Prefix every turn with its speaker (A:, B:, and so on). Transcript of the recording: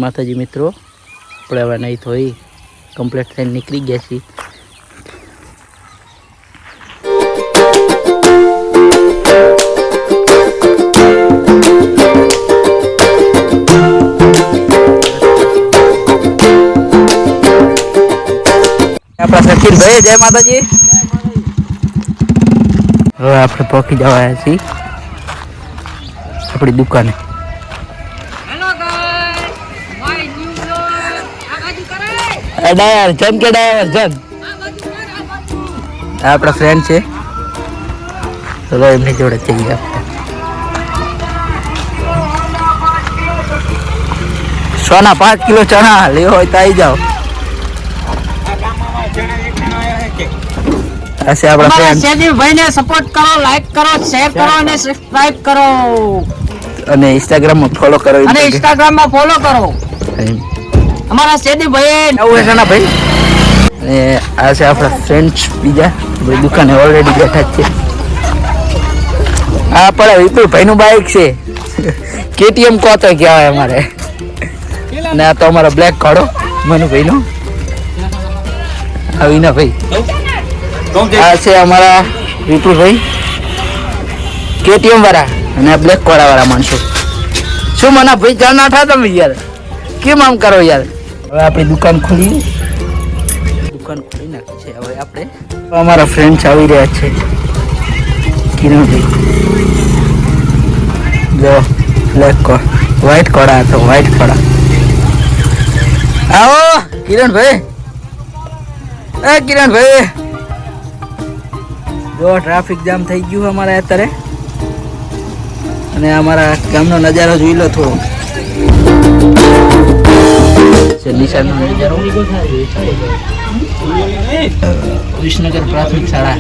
A: માતાજી મિત્રો, આપણે હવે નહીં થોઈ કમ્પ્લીટ થઈને નીકળી ગયા છીએ. આપણા સચિનભાઈ, જય માતાજી. હવે આપણે પહોંચી જવા છીએ આપણી દુકાને. ડાયર જન કે ડાયર જન આપણા ફ્રેન્ડ છે, તો એમની જોડે જઈ ગયા. સોના 5 કિલો ચણા લેવો હોય તો આવી જાઓ. ऐसे આપણા ફ્રેન્ડ સેદી ભાઈને સપોર્ટ કરો, લાઈક કરો, શેર કરો અને સબસ્ક્રાઇબ કરો અને ઇન્સ્ટાગ્રામ માં ફોલો કરો. અમારા સેદી ભાઈ નવું છે ને ભાઈ. અને આ છે આપણા ફ્રેન્ડ્સ બીજા, ભાઈ દુકાને ઓલરેડી બેઠા છે. આ પડે વિપુલ ભાઈ નું બાઈક છે, KTM કોતો કહેવાય અમારે. અને આ તો અમારો બ્લેક કાઢો મનુભાઈ નો. આવીના ભાઈ આ છે અમારા વિપુલભાઈ KTM વાળા અને બ્લેક કોડા વાળા માણસો. શું મને ભાઈ જાણ ના થા તમે યાર, કેમ આમ કરો યાર. હવે આપણી દુકાન ખોલી નાખી છે. હવે આપણે અમારા ફ્રેન્ડ્સ આવી રહ્યા છે. કિરણભાઈ જો બ્લેક કોડ, વ્હાઈટ કોડા તો વ્હાઈટ કોડા. આવો કિરણભાઈ. એ કિરણભાઈ જો ટ્રાફિક જામ થઈ ગયું અમારે અત્યારે. અને અમારા ગામનો નજારો જોઈ લો થોડો. નિશાળનો નજારો, વિસનગર પ્રાથમિક શાળા.